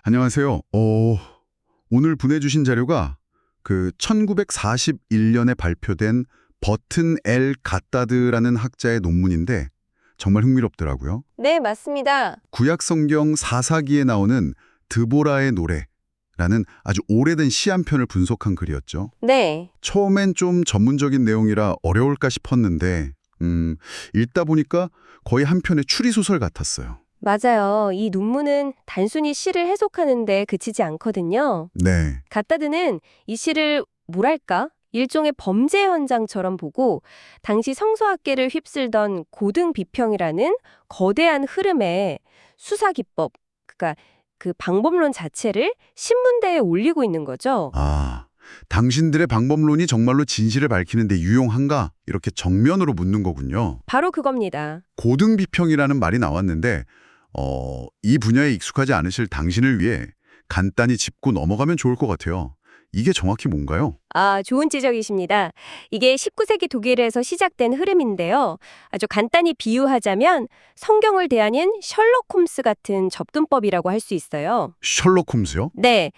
안녕하세요. 오늘 보내주신 자료가 그 1941년에 발표된 버튼 L 갓다드라는 학자의 논문인데 정말 흥미롭더라고요. 네, 맞습니다. 구약 성경 사사기에 나오는 드보라의 노래라는 아주 오래된 시 한 편을 분석한 글이었죠. 네, 처음엔 좀 전문적인 내용이라 어려울까 싶었는데 읽다 보니까 거의 한 편의 추리소설 같았어요. 맞아요. 이 논문은 단순히 시를 해석하는데 그치지 않거든요. 네. 갓다드는 이 시를 뭐랄까? 일종의 범죄 현장처럼 보고 당시 성서학계를 휩쓸던 고등 비평이라는 거대한 흐름의 수사 기법, 그러니까 그 방법론 자체를 신문대에 올리고 있는 거죠. 당신들의 방법론이 정말로 진실을 밝히는 데 유용한가? 이렇게 정면으로 묻는 거군요. 바로 그겁니다. 고등비평이라는 말이 나왔는데 이 분야에 익숙하지 않으실 당신을 위해 간단히 짚고 넘어가면 좋을 것 같아요. 이게 정확히 뭔가요? 좋은 지적이십니다. 이게 19세기 독일에서 시작된 흐름인데요. 아주 간단히 비유하자면 성경을 대하는 셜록 홈스 같은 접근법이라고 할 수 있어요. 셜록 홈즈요? 네.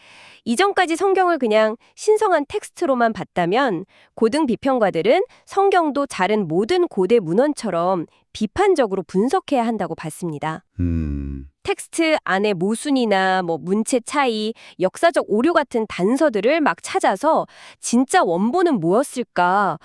이전까지 성경을 그냥 신성한 텍스트로만 봤다면 고등 비평가들은 성경도 다른 모든 고대 문헌처럼 비판적으로 분석해야 한다고 봤습니다. 텍스트 안에 모순이나 문체 차이, 역사적 오류 같은 단서들을 막 찾아서 진짜 원본은 뭐였을까?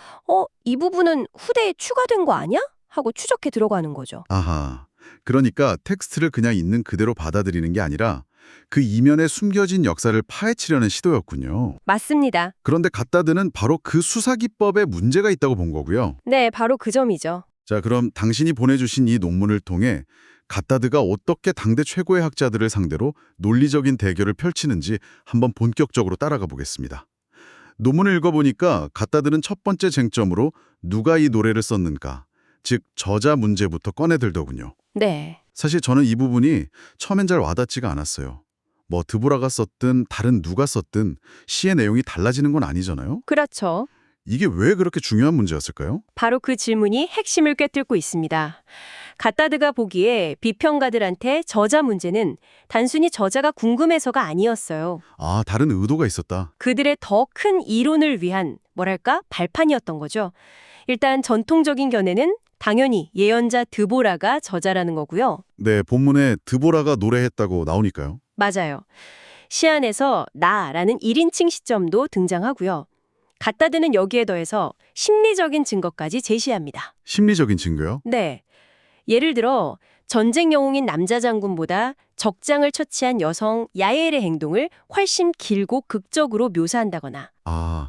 이 부분은 후대에 추가된 거 아니야? 하고 추적해 들어가는 거죠. 아하. 그러니까 텍스트를 그냥 있는 그대로 받아들이는 게 아니라 그 이면에 숨겨진 역사를 파헤치려는 시도였군요. 맞습니다. 그런데 갓다드는 바로 그 수사기법에 문제가 있다고 본 거고요. 네, 바로 그 점이죠. 자, 그럼 당신이 보내주신 이 논문을 통해 갓다드가 어떻게 당대 최고의 학자들을 상대로 논리적인 대결을 펼치는지 한번 본격적으로 따라가 보겠습니다. 논문을 읽어보니까 갓다드는 첫 번째 쟁점으로 누가 이 노래를 썼는가, 즉 저자 문제부터 꺼내들더군요. 네. 사실 저는 이 부분이 처음엔 잘 와닿지가 않았어요. 드보라가 썼든 다른 누가 썼든 시의 내용이 달라지는 건 아니잖아요? 그렇죠. 이게 왜 그렇게 중요한 문제였을까요? 바로 그 질문이 핵심을 꿰뚫고 있습니다. 갓다드가 보기에 비평가들한테 저자 문제는 단순히 저자가 궁금해서가 아니었어요. 다른 의도가 있었다. 그들의 더 큰 이론을 위한 발판이었던 거죠. 일단 전통적인 견해는 당연히 예언자 드보라가 저자라는 거고요. 네, 본문에 드보라가 노래했다고 나오니까요. 맞아요. 시 안에서 나라는 1인칭 시점도 등장하고요. 갓다드는 여기에 더해서 심리적인 증거까지 제시합니다. 심리적인 증거요? 네. 예를 들어 전쟁 영웅인 남자 장군보다 적장을 처치한 여성 야엘의 행동을 훨씬 길고 극적으로 묘사한다거나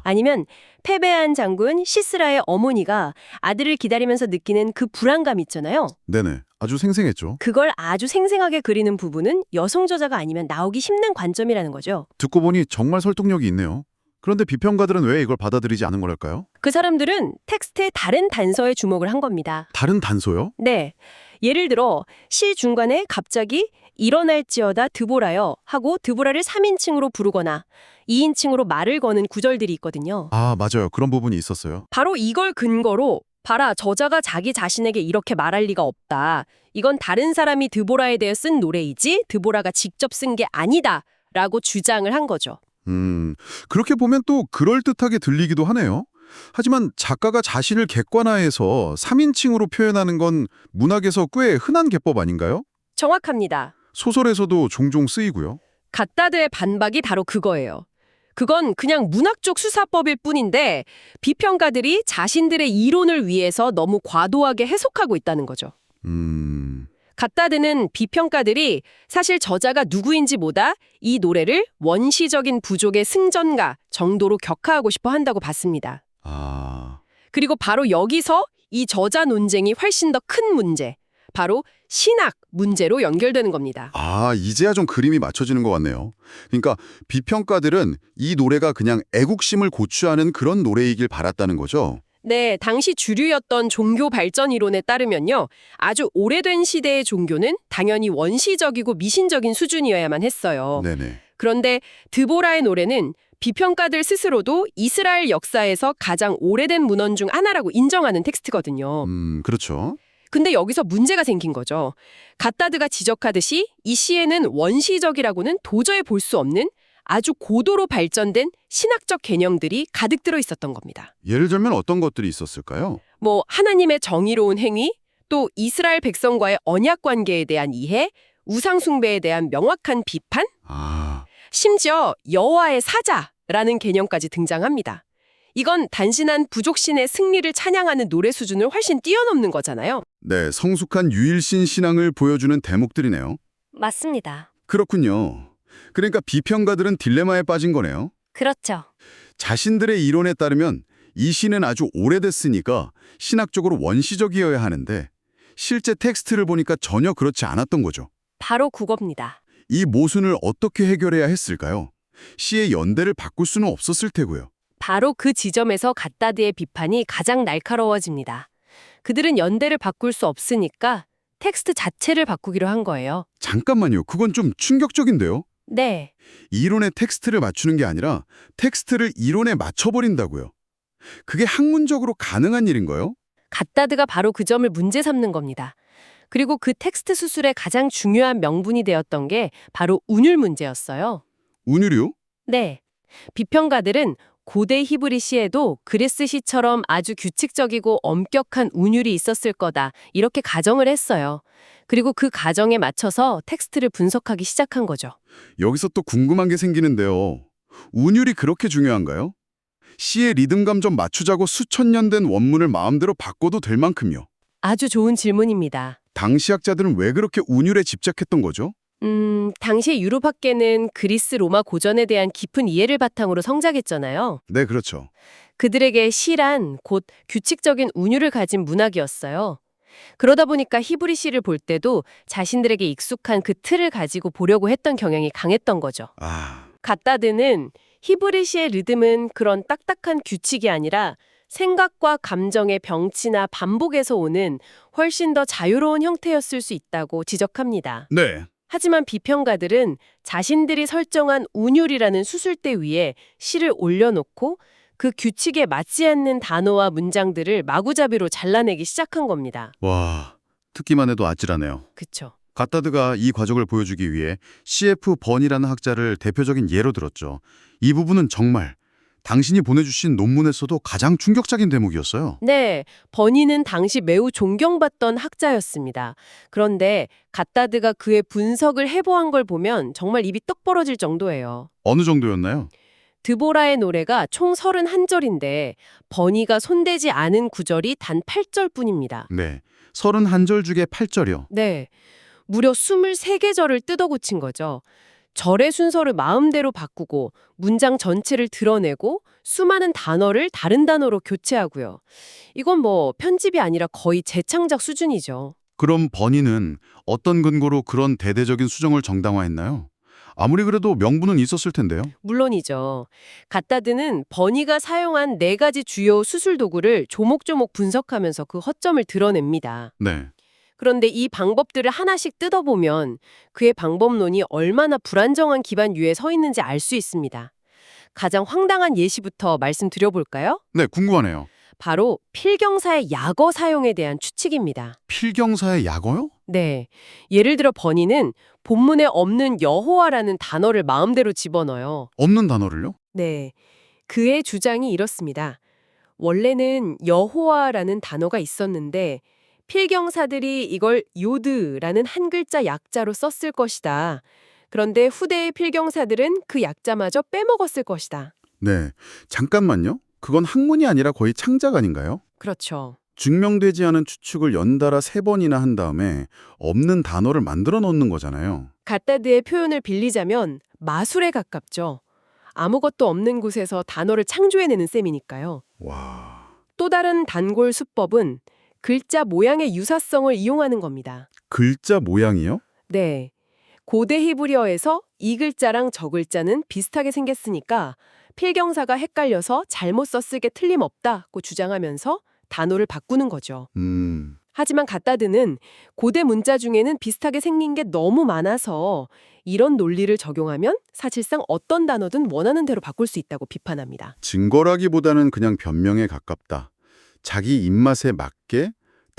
아니면 패배한 장군 시스라의 어머니가 아들을 기다리면서 느끼는 그 불안감 있잖아요. 네네. 아주 생생했죠. 그걸 아주 생생하게 그리는 부분은 여성 저자가 아니면 나오기 힘든 관점이라는 거죠. 듣고 보니 정말 설득력이 있네요. 그런데 비평가들은 왜 이걸 받아들이지 않은 거랄까요? 그 사람들은 텍스트의 다른 단서에 주목을 한 겁니다. 다른 단서요? 네. 예를 들어 시 중간에 갑자기 일어날지어다 드보라여 하고 드보라를 3인칭으로 부르거나 2인칭으로 말을 거는 구절들이 있거든요. 맞아요. 그런 부분이 있었어요. 바로 이걸 근거로 봐라, 저자가 자기 자신에게 이렇게 말할 리가 없다. 이건 다른 사람이 드보라에 대해 쓴 노래이지 드보라가 직접 쓴 게 아니다. 라고 주장을 한 거죠. 그렇게 보면 또 그럴듯하게 들리기도 하네요. 하지만 작가가 자신을 객관화해서 3인칭으로 표현하는 건 문학에서 꽤 흔한 기법 아닌가요? 정확합니다. 소설에서도 종종 쓰이고요. 갓다드의 반박이 바로 그거예요. 그건 그냥 문학적 수사법일 뿐인데 비평가들이 자신들의 이론을 위해서 너무 과도하게 해석하고 있다는 거죠. 갓다드는 비평가들이 사실 저자가 누구인지보다 이 노래를 원시적인 부족의 승전가 정도로 격하하고 싶어 한다고 봤습니다. 그리고 바로 여기서 이 저자 논쟁이 훨씬 더 큰 문제, 바로 신학 문제로 연결되는 겁니다. 이제야 좀 그림이 맞춰지는 것 같네요. 그러니까 비평가들은 이 노래가 그냥 애국심을 고취하는 그런 노래이길 바랐다는 거죠. 네, 당시 주류였던 종교 발전 이론에 따르면요. 아주 오래된 시대의 종교는 당연히 원시적이고 미신적인 수준이어야만 했어요. 네네. 그런데 드보라의 노래는 비평가들 스스로도 이스라엘 역사에서 가장 오래된 문헌 중 하나라고 인정하는 텍스트거든요. 그렇죠. 근데 여기서 문제가 생긴 거죠. 갓다드가 지적하듯이 이 시에는 원시적이라고는 도저히 볼 수 없는 아주 고도로 발전된 신학적 개념들이 가득 들어 있었던 겁니다. 예를 들면 어떤 것들이 있었을까요? 뭐 하나님의 정의로운 행위, 또 이스라엘 백성과의 언약 관계에 대한 이해, 우상 숭배에 대한 명확한 비판, 아, 심지어 여호와의 사자라는 개념까지 등장합니다. 이건 단순한 부족신의 승리를 찬양하는 노래 수준을 훨씬 뛰어넘는 거잖아요. 네, 성숙한 유일신 신앙을 보여주는 대목들이네요. 맞습니다. 그렇군요. 그러니까 비평가들은 딜레마에 빠진 거네요. 그렇죠. 자신들의 이론에 따르면 이 시는 아주 오래됐으니까 신학적으로 원시적이어야 하는데 실제 텍스트를 보니까 전혀 그렇지 않았던 거죠. 바로 그겁니다. 이 모순을 어떻게 해결해야 했을까요? 시의 연대를 바꿀 수는 없었을 테고요. 바로 그 지점에서 갓다드의 비판이 가장 날카로워집니다. 그들은 연대를 바꿀 수 없으니까 텍스트 자체를 바꾸기로 한 거예요. 잠깐만요. 그건 좀 충격적인데요. 네, 이론에 텍스트를 맞추는 게 아니라 텍스트를 이론에 맞춰버린다고요. 그게 학문적으로 가능한 일인가요? 갓다드가 바로 그 점을 문제 삼는 겁니다. 그리고 그 텍스트 수술의 가장 중요한 명분이 되었던 게 바로 운율 문제였어요. 운율이요? 네, 비평가들은 고대 히브리 시에도 그리스 시처럼 아주 규칙적이고 엄격한 운율이 있었을 거다 이렇게 가정을 했어요. 그리고 그 가정에 맞춰서 텍스트를 분석하기 시작한 거죠. 여기서 또 궁금한 게 생기는데요. 운율이 그렇게 중요한가요? 시의 리듬감 좀 맞추자고 수천 년 된 원문을 마음대로 바꿔도 될 만큼요. 아주 좋은 질문입니다. 당시 학자들은 왜 그렇게 운율에 집착했던 거죠? 당시 유럽 학계는 그리스 로마 고전에 대한 깊은 이해를 바탕으로 성장했잖아요. 네, 그렇죠. 그들에게 시란 곧 규칙적인 운율을 가진 문학이었어요. 그러다 보니까 히브리 시를 볼 때도 자신들에게 익숙한 그 틀을 가지고 보려고 했던 경향이 강했던 거죠. 아, 갓다드는 히브리 시의 리듬은 그런 딱딱한 규칙이 아니라 생각과 감정의 병치나 반복에서 오는 훨씬 더 자유로운 형태였을 수 있다고 지적합니다. 네. 하지만 비평가들은 자신들이 설정한 운율이라는 수술대 위에 시를 올려놓고 그 규칙에 맞지 않는 단어와 문장들을 마구잡이로 잘라내기 시작한 겁니다. 와, 듣기만 해도 아찔하네요. 그쵸? 갓다드가 이 과정을 보여주기 위해 C.F. 번이라는 학자를 대표적인 예로 들었죠. 이 부분은 정말 당신이 보내주신 논문에서도 가장 충격적인 대목이었어요. 네, 버니는 당시 매우 존경받던 학자였습니다. 그런데 갓다드가 그의 분석을 해보한 걸 보면 정말 입이 떡 벌어질 정도예요. 어느 정도였나요? 드보라의 노래가 총 31절인데 버니가 손대지 않은 구절이 단 8절뿐입니다. 네, 31절 중에 8절이요. 네, 무려 23개절을 뜯어 고친 거죠. 절의 순서를 마음대로 바꾸고 문장 전체를 드러내고 수많은 단어를 다른 단어로 교체하고요. 이건 뭐 편집이 아니라 거의 재창작 수준이죠. 그럼 번이는 어떤 근거로 그런 대대적인 수정을 정당화했나요? 아무리 그래도 명분은 있었을 텐데요. 물론이죠. 갓다드는 버니가 사용한 4가지 주요 수술 도구를 조목조목 분석하면서 그 허점을 드러냅니다. 네. 그런데 이 방법들을 하나씩 뜯어보면 그의 방법론이 얼마나 불안정한 기반 위에 서 있는지 알 수 있습니다. 가장 황당한 예시부터 말씀드려볼까요? 네, 궁금하네요. 바로 필경사의 약어 사용에 대한 추측입니다. 필경사의 약어요? 네. 예를 들어 버니는 본문에 없는 여호와라는 단어를 마음대로 집어넣어요. 없는 단어를요? 네. 그의 주장이 이렇습니다. 원래는 여호와라는 단어가 있었는데 필경사들이 이걸 요드라는 한 글자 약자로 썼을 것이다. 그런데 후대의 필경사들은 그 약자마저 빼먹었을 것이다. 네. 잠깐만요. 그건 학문이 아니라 거의 창작 아닌가요? 그렇죠. 증명되지 않은 추측을 연달아 3번이나 한 다음에 없는 단어를 만들어 넣는 거잖아요. 갓다드의 표현을 빌리자면 마술에 가깝죠. 아무것도 없는 곳에서 단어를 창조해내는 셈이니까요. 와. 또 다른 단골 수법은 글자 모양의 유사성을 이용하는 겁니다. 글자 모양이요? 네. 고대 히브리어에서 이 글자랑 저 글자는 비슷하게 생겼으니까 필경사가 헷갈려서 잘못 썼을 게 틀림없다고 주장하면서 단어를 바꾸는 거죠. 하지만 갓다드는 고대 문자 중에는 비슷하게 생긴 게 너무 많아서 이런 논리를 적용하면 사실상 어떤 단어든 원하는 대로 바꿀 수 있다고 비판합니다. 증거라기보다는 그냥 변명에 가깝다. 자기 입맛에 맞게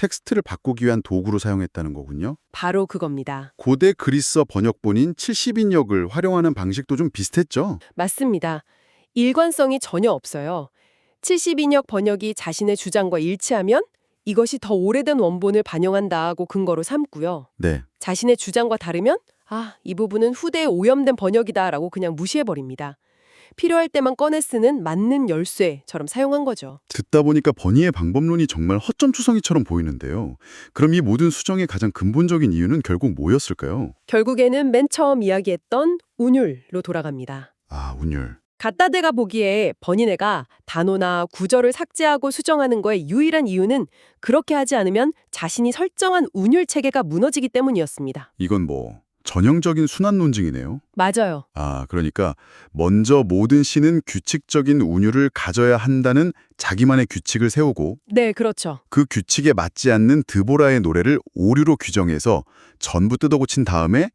텍스트를 바꾸기 위한 도구로 사용했다는 거군요. 바로 그겁니다. 고대 그리스어 번역본인 70인역을 활용하는 방식도 좀 비슷했죠? 맞습니다. 일관성이 전혀 없어요. 70인역 번역이 자신의 주장과 일치하면 이것이 더 오래된 원본을 반영한다고 근거로 삼고요. 네. 자신의 주장과 다르면 이 부분은 후대에 오염된 번역이다라고 그냥 무시해버립니다. 필요할 때만 꺼내 쓰는 맞는 열쇠처럼 사용한 거죠. 듣다 보니까 번이의 방법론이 정말 허점투성이처럼 보이는데요. 그럼 이 모든 수정의 가장 근본적인 이유는 결국 뭐였을까요? 결국에는 맨 처음 이야기했던 운율로 돌아갑니다. 아, 운율. 갓다드가 보기에 번이네가 단어나 구절을 삭제하고 수정하는 거의 유일한 이유는 그렇게 하지 않으면 자신이 설정한 운율 체계가 무너지기 때문이었습니다. 이건 뭐 전형적인 순환 논증이네요. 맞아요. 아, 그러니까 먼저 모든 시는 규칙적인 운율을 가져야 한다는 자기만의 규칙을 세우고 네, 그렇죠. 그 규칙에 맞지 않는 드보라의 노래를 오류로 규정해서 전부 뜯어고친 다음에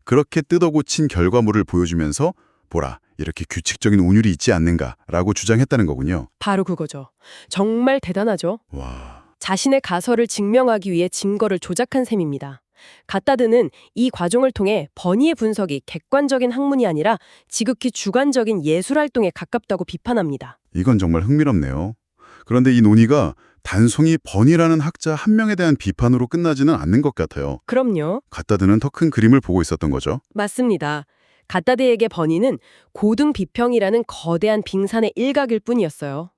그렇게 뜯어고친 결과물을 보여주면서 보라, 이렇게 규칙적인 운율이 있지 않는가라고 주장했다는 거군요. 바로 그거죠. 정말 대단하죠. 와, 자신의 가설을 증명하기 위해 증거를 조작한 셈입니다. 갓다드는 이 과정을 통해 번이의 분석이 객관적인 학문이 아니라 지극히 주관적인 예술활동에 가깝다고 비판합니다. 이건 정말 흥미롭네요. 그런데 이 논의가 단순히 번이라는 학자 한 명에 대한 비판으로 끝나지는 않는 것 같아요. 그럼요. 갓다드는 더 큰 그림을 보고 있었던 거죠. 맞습니다. 갓다드에게 번이는 고등 비평이라는 거대한 빙산의 일각일 뿐이었어요.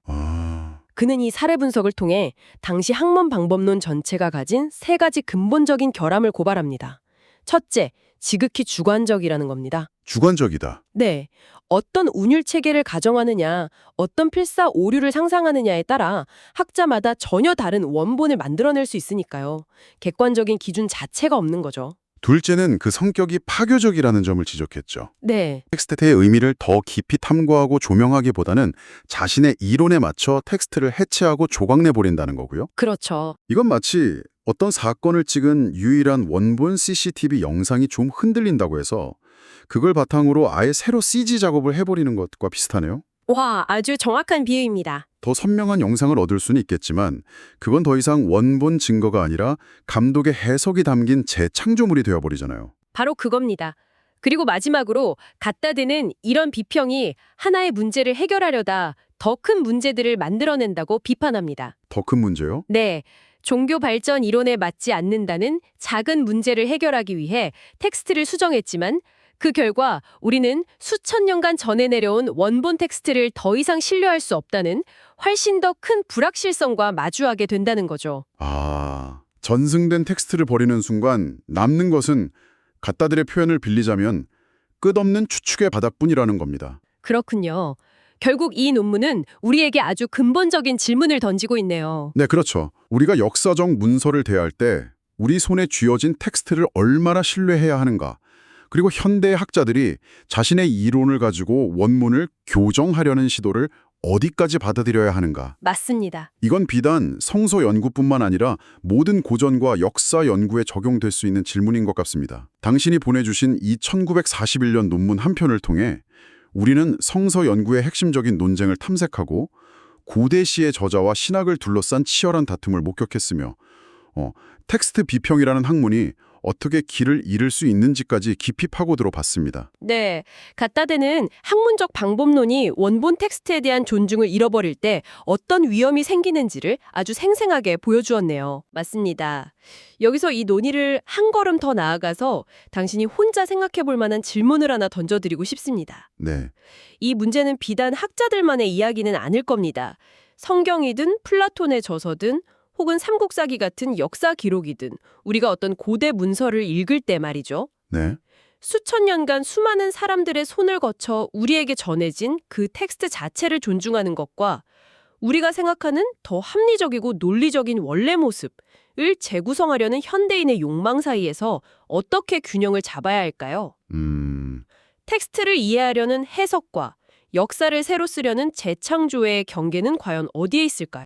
그는 이 사례 분석을 통해 당시 학문 방법론 전체가 가진 세 가지 근본적인 결함을 고발합니다. 첫째, 지극히 주관적이라는 겁니다. 주관적이다. 네, 어떤 운율 체계를 가정하느냐, 어떤 필사 오류를 상상하느냐에 따라 학자마다 전혀 다른 원본을 만들어낼 수 있으니까요. 객관적인 기준 자체가 없는 거죠. 둘째는 그 성격이 파교적이라는 점을 지적했죠. 네, 텍스트의 의미를 더 깊이 탐구하고 조명하기보다는 자신의 이론에 맞춰 텍스트를 해체하고 조각내버린다는 거고요. 그렇죠. 이건 마치 어떤 사건을 찍은 유일한 원본 CCTV 영상이 좀 흔들린다고 해서 그걸 바탕으로 아예 새로 CG 작업을 해버리는 것과 비슷하네요. 와, 아주 정확한 비유입니다. 더 선명한 영상을 얻을 수는 있겠지만 그건 더 이상 원본 증거가 아니라 감독의 해석이 담긴 재창조물이 되어버리잖아요. 바로 그겁니다. 그리고 마지막으로 갓다드는 이런 비평이 하나의 문제를 해결하려다 더 큰 문제들을 만들어낸다고 비판합니다. 더 큰 문제요? 네, 종교 발전 이론에 맞지 않는다는 작은 문제를 해결하기 위해 텍스트를 수정했지만 그 결과 우리는 수천 년간 전해 내려온 원본 텍스트를 더 이상 신뢰할 수 없다는 훨씬 더 큰 불확실성과 마주하게 된다는 거죠. 아, 전승된 텍스트를 버리는 순간 남는 것은 갓다들의 표현을 빌리자면 끝없는 추측의 바닥뿐이라는 겁니다. 그렇군요. 결국 이 논문은 우리에게 아주 근본적인 질문을 던지고 있네요. 네, 그렇죠. 우리가 역사적 문서를 대할 때 우리 손에 쥐어진 텍스트를 얼마나 신뢰해야 하는가, 그리고 현대 학자들이 자신의 이론을 가지고 원문을 교정하려는 시도를 어디까지 받아들여야 하는가. 맞습니다. 이건 비단 성서 연구뿐만 아니라 모든 고전과 역사 연구에 적용될 수 있는 질문인 것 같습니다. 당신이 보내주신 이 1941년 논문 한 편을 통해 우리는 성서 연구의 핵심적인 논쟁을 탐색하고 고대 시의 저자와 신학을 둘러싼 치열한 다툼을 목격했으며 텍스트 비평이라는 학문이 어떻게 길을 잃을 수 있는지까지 깊이 파고들어 봤습니다. 네, 갓다드는 학문적 방법론이 원본 텍스트에 대한 존중을 잃어버릴 때 어떤 위험이 생기는지를 아주 생생하게 보여주었네요. 맞습니다. 여기서 이 논의를 한 걸음 더 나아가서 당신이 혼자 생각해 볼 만한 질문을 하나 던져드리고 싶습니다. 네, 이 문제는 비단 학자들만의 이야기는 아닐 겁니다. 성경이든 플라톤의 저서든 혹은 삼국사기 같은 역사 기록이든 우리가 어떤 고대 문서를 읽을 때 말이죠. 네. 수천 년간 수많은 사람들의 손을 거쳐 우리에게 전해진 그 텍스트 자체를 존중하는 것과 우리가 생각하는 더 합리적이고 논리적인 원래 모습을 재구성하려는 현대인의 욕망 사이에서 어떻게 균형을 잡아야 할까요? 텍스트를 이해하려는 해석과 역사를 새로 쓰려는 재창조의 경계는 과연 어디에 있을까요?